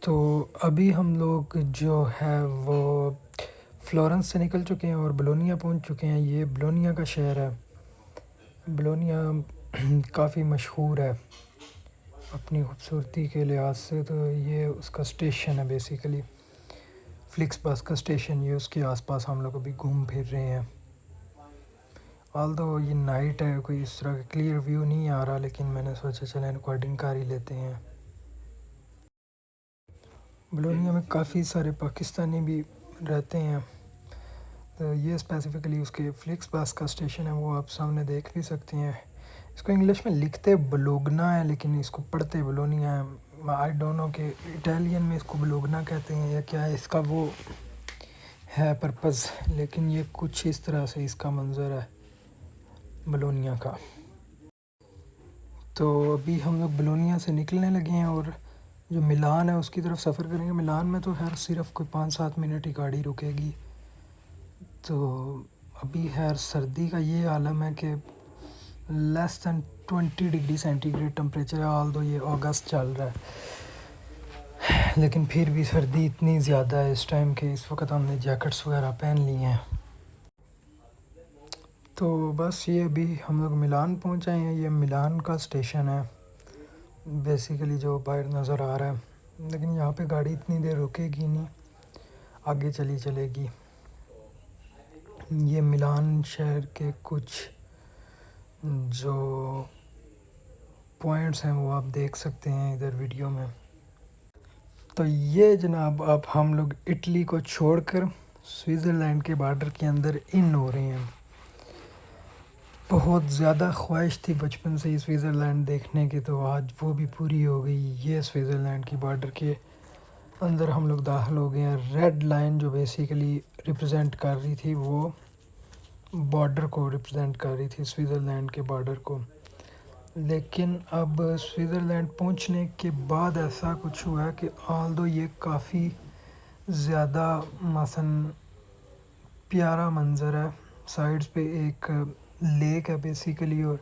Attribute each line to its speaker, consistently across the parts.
Speaker 1: तो अभी हम लोग जो है वो फ्लोरेंस से निकल चुके हैं और बोलोनिया पहुंच चुके हैं। ये बोलोनिया का शहर है। बोलोनिया काफ़ी मशहूर है अपनी खूबसूरती के लिहाज से। तो ये उसका स्टेशन है बेसिकली, फ्लिक्स बस का स्टेशन। ये उसके आसपास हम लोग अभी घूम फिर रहे हैं। ऑल्दो ये नाइट है, कोई इस तरह का क्लियर व्यू नहीं आ रहा, लेकिन मैंने सोचा चलें रिकॉर्डिंग कर ही लेते हैं। बोलोनिया में काफ़ी सारे पाकिस्तानी भी रहते हैं। तो ये स्पेसिफ़िकली उसके फ्लिक्स बस का स्टेशन है, वो आप सामने देख भी सकते हैं। इसको इंग्लिश में लिखते बोलोगना है, लेकिन इसको पढ़ते बोलोनिया है। आई डोंट नो कि इटालियन में इसको बोलोगना कहते हैं या क्या है इसका वो है पर्पज़, लेकिन ये कुछ इस तरह से इसका मंज़र है बोलोनिया का। तो अभी हम लोग बोलोनिया से निकलने लगे हैं और जो मिलान है उसकी तरफ सफ़र करेंगे। मिलान में तो खैर सिर्फ कोई 5-7 मिनट ही गाड़ी रुकेगी। तो अभी खैर सर्दी का ये आलम है कि less than 20 degree centigrade temperature है। ऑल दो ये अगस्त चल रहा है, लेकिन फिर भी सर्दी इतनी ज़्यादा है इस टाइम के इस वक्त हमने जैकेट्स वगैरह पहन ली हैं। तो बस ये अभी हम लोग मिलान पहुँचे हैं। ये मिलान का स्टेशन है बेसिकली जो बाहर नज़र आ रहा है, लेकिन यहाँ पे गाड़ी इतनी देर रुकेगी नहीं, आगे चली चलेगी। ये मिलान शहर के कुछ जो पॉइंट्स हैं वो आप देख सकते हैं इधर वीडियो में। तो ये जनाब अब हम लोग इटली को छोड़कर स्विट्ज़रलैंड के बॉर्डर के अंदर इन हो रहे हैं। बहुत ज़्यादा ख्वाहिश थी बचपन से ही स्विट्ज़रलैंड देखने की, तो आज वो भी पूरी हो गई। ये स्विट्ज़रलैंड की बॉर्डर के अंदर हम लोग दाखिल हो गए हैं। रेड लाइन जो बेसिकली रिप्रेजेंट कर रही थी वो बॉर्डर को रिप्रेजेंट कर रही थी, स्विट्ज़रलैंड के बॉर्डर को। लेकिन अब स्विट्ज़रलैंड पहुंचने के बाद ऐसा कुछ हुआ है कि ऑल्दो ये काफ़ी ज़्यादा मसन प्यारा मंज़र है। साइड्स पे एक लेक है बेसिकली, और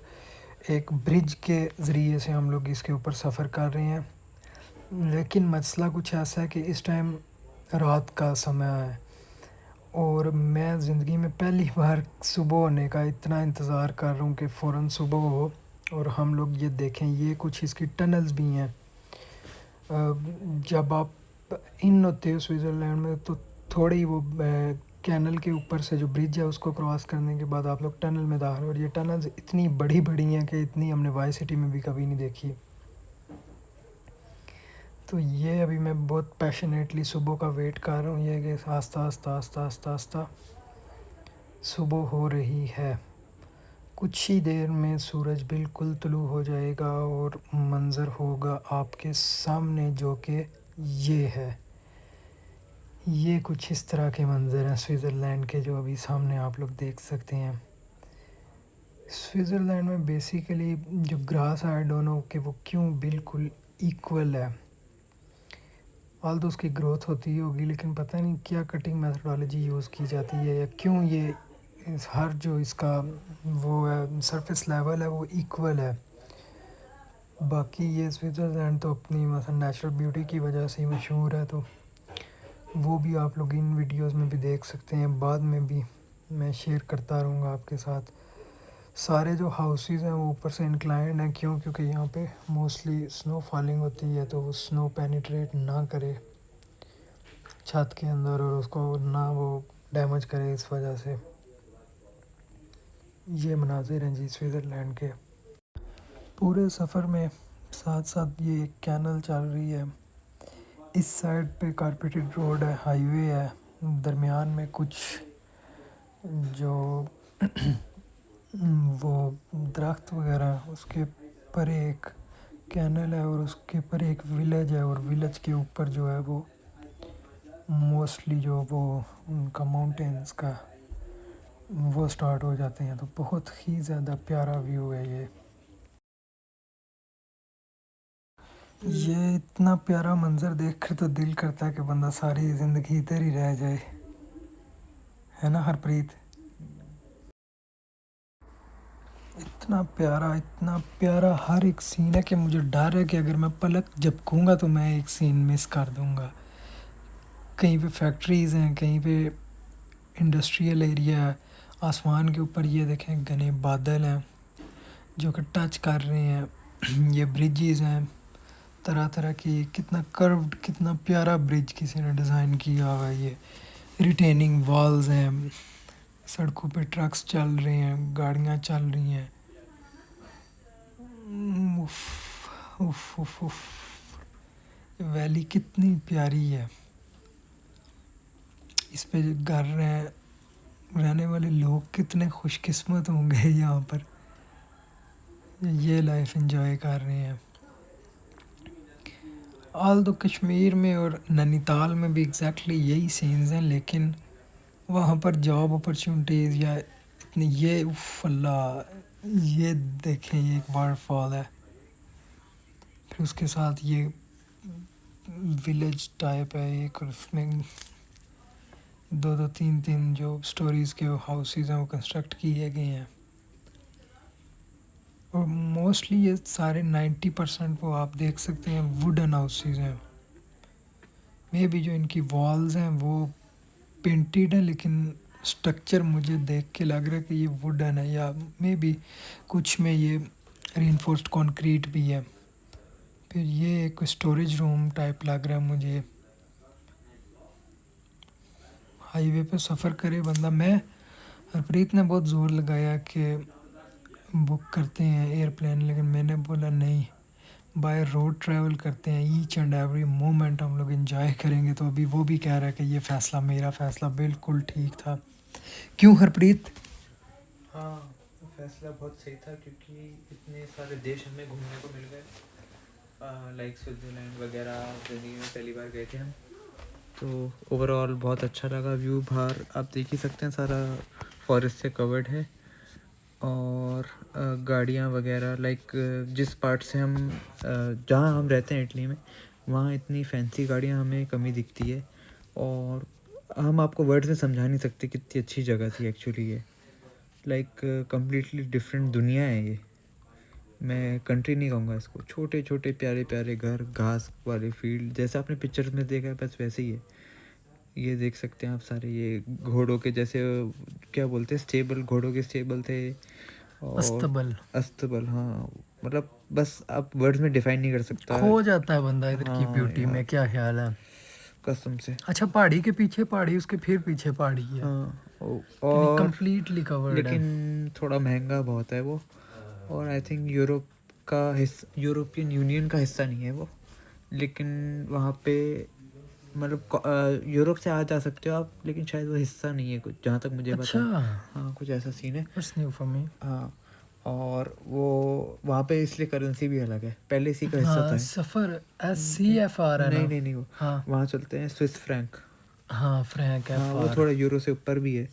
Speaker 1: एक ब्रिज के ज़रिए से हम लोग इसके ऊपर सफ़र कर रहे हैं। लेकिन मसला कुछ ऐसा है कि इस टाइम रात का समय है और मैं ज़िंदगी में पहली बार सुबह होने का इतना इंतज़ार कर रहा हूँ कि फ़ौरन सुबह हो और हम लोग ये देखें। ये कुछ इसकी टनल्स भी हैं। जब आप इन होते हो स्विट्ज़रलैंड में तो थोड़ी वो कैनल के ऊपर से जो ब्रिज है उसको क्रॉस करने के बाद आप लोग टनल में दाखिल हो, और ये टनल्स इतनी बड़ी बड़ी हैं कि इतनी हमने वाई सिटी में भी कभी नहीं देखी। तो ये अभी मैं बहुत पैशनेटली सुबह का वेट कर रहा हूँ, ये कि आस्ता आस्ता आस्ता आस्ता आस्ता सुबह हो रही है। कुछ ही देर में सूरज बिल्कुल तुलू हो जाएगा और मंज़र होगा आपके सामने, जो कि ये है। ये कुछ इस तरह के मंज़र हैं स्विट्ज़रलैंड के जो अभी सामने आप लोग देख सकते हैं। स्विट्ज़रलैंड में बेसिकली जो ग्रास है, आई डोंट नो कि वो क्यों बिल्कुल इक्वल है। ऑल्दो उसकी ग्रोथ होती होगी, लेकिन पता नहीं क्या कटिंग मेथडोलॉजी यूज़ की जाती है या क्यों ये हर जो इसका वो है सरफेस लेवल है वो इक्वल है। बाकी ये स्विट्ज़रलैंड तो अपनी मतलब नेचुरल ब्यूटी की वजह से ही मशहूर है, तो वो भी आप लोग इन वीडियोस में भी देख सकते हैं। बाद में भी मैं शेयर करता रहूँगा आपके साथ। सारे जो हाउसेस हैं वो ऊपर से इंक्लाइंड हैं, क्योंकि यहाँ पे मोस्टली स्नो फॉलिंग होती है, तो वो स्नो पेनिट्रेट ना करे छत के अंदर और उसको ना वो डैमेज करे। इस वजह से ये मनाजिर हैं जी स्विट्ज़रलैंड के। पूरे सफ़र में साथ साथ ये एक कैनल चल रही है। इस साइड पे कारपेटेड रोड है, हाईवे है, दरमियान में कुछ जो वो दरख्त वगैरह, उसके पर एक कैनल है और उसके पर एक विलेज है, और विलेज के ऊपर जो है वो मोस्टली जो वो उनका माउंटेन्स का वो स्टार्ट हो जाते हैं। तो बहुत ही ज़्यादा प्यारा व्यू है ये इतना प्यारा मंज़र देख कर तो दिल करता है कि बंदा सारी ज़िंदगी इधर ही रह जाए, है ना हरप्रीत। इतना प्यारा हर एक सीन है कि मुझे डर है कि अगर मैं पलक झपकूंगा तो मैं एक सीन मिस कर दूंगा। कहीं पे फैक्ट्रीज़ हैं, कहीं पे इंडस्ट्रियल एरिया है। आसमान के ऊपर ये देखें घने बादल हैं जो कि टच कर रहे हैं। ये ब्रिजेज़ हैं तरह तरह की, कितना कर्व्ड, कितना प्यारा ब्रिज किसी ने डिज़ाइन किया हुआ है। ये रिटेनिंग वॉल्स हैं, सड़कों पे ट्रक्स चल रहे हैं, गाड़ियाँ चल रही हैं। उफ उफ उफ उफ। वैली कितनी प्यारी है। इस पे जो घर रहने वाले लोग कितने खुशकिस्मत होंगे यहाँ पर, ये लाइफ एंजॉय कर रहे हैं। आल तो कश्मीर में और नैनीताल में भी एग्जैक्टली यही सीन्स हैं, लेकिन वहाँ पर जॉब अपॉर्चुनिटीज़ या इतनी ये उफ अल्लाह, ये देखें ये एक वाटरफॉल है, फिर उसके साथ ये विलेज टाइप है एक, और उसमें दो दो तीन तीन जो स्टोरीज़ के हाउसेस हैं वो कंस्ट्रक्ट किए गए हैं। और मोस्टली ये सारे 90% वो आप देख सकते हैं वुडन हाउसेस हैं। मे बी जो इनकी वॉल्स हैं वो पेंटेड है, लेकिन स्ट्रक्चर मुझे देख के लग रहा है कि ये वुडन है, या मे बी कुछ में ये रीइंफोर्स्ड कंक्रीट भी है। फिर ये एक स्टोरेज रूम टाइप लग रहा है मुझे। हाईवे पे सफ़र करे बंदा, मैं हरप्रीत ने बहुत ज़ोर लगाया कि बुक करते हैं एयरप्लेन, लेकिन मैंने बोला नहीं, बाय रोड ट्रैवल करते हैं, ईच एंड एवरी मोमेंट हम लोग एंजॉय करेंगे। तो अभी वो भी कह रहा है कि ये फ़ैसला, मेरा फ़ैसला बिल्कुल ठीक था। क्यों हरप्रीत?
Speaker 2: हाँ, वो फैसला बहुत सही था क्योंकि इतने सारे देश हमें घूमने को मिल गए, लाइक स्विट्ज़रलैंड वगैरह ज़िंदगी में पहली बार गए थे हम। तो ओवरऑल बहुत अच्छा लगा। व्यू बाहर आप देख ही सकते हैं, सारा फॉरेस्ट से कवर्ड है। और गाड़ियाँ वगैरह लाइक जिस पार्ट से हम जहाँ हम रहते हैं इटली में, वहाँ इतनी फैंसी गाड़ियाँ हमें कमी दिखती है। और हम आपको वर्ड्स में समझा नहीं सकते कितनी अच्छी जगह थी एक्चुअली ये। लाइक कम्प्लीटली डिफरेंट दुनिया है ये। मैं कंट्री नहीं कहूँगा इसको। छोटे छोटे प्यारे प्यारे घर, घास वाले फील्ड, जैसा आपने पिक्चर्स में देखा है बस वैसे ही है। ये देख सकते हैं आप सारे, ये घोड़ों के जैसे क्या बोलते हैं, स्टेबल, घोड़ों के स्टेबल थे। और
Speaker 1: अस्तबल।
Speaker 2: अस्तबल, हाँ, मतलब बस आप वर्ड्स में डिफाइन नहीं कर सकता।
Speaker 1: खो जाता है बंदा इधर की
Speaker 2: हाँ
Speaker 1: ब्यूटी
Speaker 2: यार,
Speaker 1: में, क्या ख्याल है।
Speaker 2: कसम से।
Speaker 1: अच्छा, पहाड़ी के पीछे पहाड़ी, उसके फिर पीछे पहाड़ी है,
Speaker 2: हाँ
Speaker 1: यानी
Speaker 2: और
Speaker 1: कम्प्लीटली कवर्ड है।
Speaker 2: लेकिन थोड़ा महंगा बहुत है वो। और आई थिंक यूरोप का हिस्सा, यूरोपियन यूनियन का हिस्सा नहीं है वो। लेकिन वहाँ पे मतलब यूरोप से आ जा सकते हो आप, लेकिन शायद वो हिस्सा नहीं है कुछ, जहाँ तक मुझे पता
Speaker 1: अच्छा,
Speaker 2: है। हाँ, कुछ ऐसा सीन है।
Speaker 1: That's new for me.
Speaker 2: हाँ, और वो वहाँ पे इसलिए करेंसी भी अलग है, पहले इसी का हिस्सा था।
Speaker 1: हाँ, सफ़र SCFR है
Speaker 2: नहीं
Speaker 1: ना।
Speaker 2: नहीं नहीं, वो
Speaker 1: हाँ
Speaker 2: वहाँ चलते हैं स्विस फ्रैंक।
Speaker 1: हाँ, फ्रैंक
Speaker 2: हाँ, वो
Speaker 1: FR।
Speaker 2: थोड़ा यूरो से ऊपर भी है।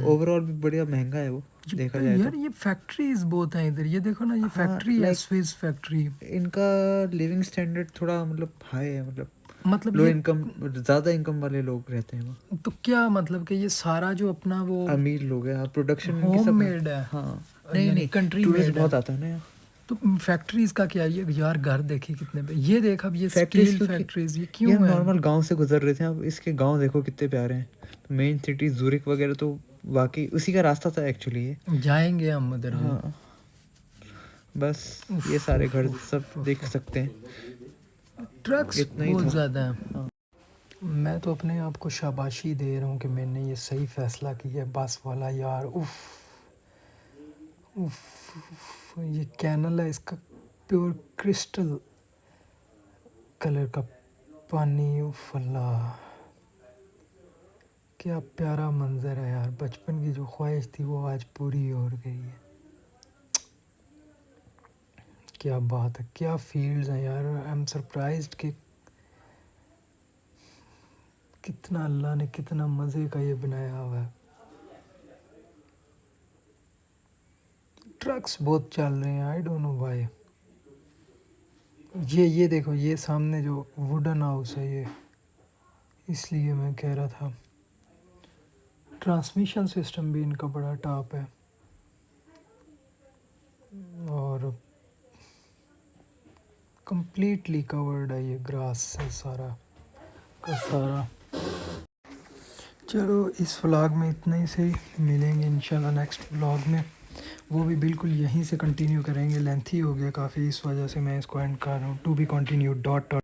Speaker 2: ओवरऑल भी बढ़िया महंगा है वो, देखा जाए
Speaker 1: यार
Speaker 2: तो।
Speaker 1: ये फैक्ट्रीज बहुत हैं इधर, ये देखो ना, ये
Speaker 2: हाँ,
Speaker 1: फैक्ट्री है,
Speaker 2: लाइक
Speaker 1: स्विस फैक्ट्री।
Speaker 2: इनका लिविंग स्टैंडर्ड थोड़ा मतलब हाई है, मतलब
Speaker 1: मतलब
Speaker 2: लो
Speaker 1: ये,
Speaker 2: इनकम, ज़्यादा इनकम वाले लोग रहते हैं वहाँ।
Speaker 1: तो क्या मतलब कि ये सारा जो अपना वो
Speaker 2: अमीर लोग हैं, हाँ, प्रोडक्शन इनकी
Speaker 1: होम
Speaker 2: सब।
Speaker 1: मेड है,
Speaker 2: हाँ, नहीं
Speaker 1: यानी
Speaker 2: नहीं,
Speaker 1: कंट्री
Speaker 2: टूरिस्ट
Speaker 1: मेड है।
Speaker 2: बहुत आता है ना यहाँ।
Speaker 1: तो फैक्ट्रीज का क्या, ये यार घर देखिए कितने पे, ये देख अब ये
Speaker 2: फैक्ट्रीज
Speaker 1: स्टील
Speaker 2: क्योंकि
Speaker 1: फैक्ट्रीज, ये
Speaker 2: ये हम
Speaker 1: क्यों है।
Speaker 2: नॉर्मल गांव से गुजर रहे थे, अब इसके गांव देखो कितने प्यारे हैं। तो मेन सिटी जूरिक वगैरह तो वाकई उसी का रास्ता था एक्चुअली ये।
Speaker 1: जाएंगे हम उधर भी।
Speaker 2: हाँ, बस ये
Speaker 1: उफ
Speaker 2: सारे
Speaker 1: उफ
Speaker 2: घर
Speaker 1: उफ
Speaker 2: सब
Speaker 1: उफ
Speaker 2: देख
Speaker 1: उफ।
Speaker 2: सकते हैं।
Speaker 1: ट्रक्स
Speaker 2: इतना ही
Speaker 1: बहुत
Speaker 2: था।
Speaker 1: ज़्यादा हैं।
Speaker 2: हाँ,
Speaker 1: मैं तो अपने आप को शाबाशी दे रहा हूँ कि मैंने ये सही फ़ैसला किया है, बस वाला यार। उफ उफ उफ। ये कैनल है, इसका प्योर क्रिस्टल कलर का पानी, उफ अल्लाह, क्या प्यारा मंजर है यार। बचपन की जो ख्वाहिश थी वो आज पूरी हो गई है। क्या बात है, क्या फील्ड्स हैं यार। आई एम सरप्राइज्ड कि कितना अल्लाह ने कितना मज़े का ये बनाया हुआ है। ट्रक्स बहुत चल रहे हैं, आई डोंट नो व्हाई। ये देखो, ये सामने जो वुडन हाउस है ये, इसलिए मैं कह रहा था। ट्रांसमिशन सिस्टम भी इनका बड़ा टॉप है। और कंप्लीटली कवर्ड है ये ग्रास से सारा का सारा। चलो इस व्लॉग में इतना ही से, मिलेंगे इंशाल्लाह नेक्स्ट व्लॉग में। वो भी बिल्कुल यहीं से कंटिन्यू करेंगे, लेंथी हो गया काफ़ी, इस वजह से मैं इसको एंड कर रहा हूँ। To be continue dot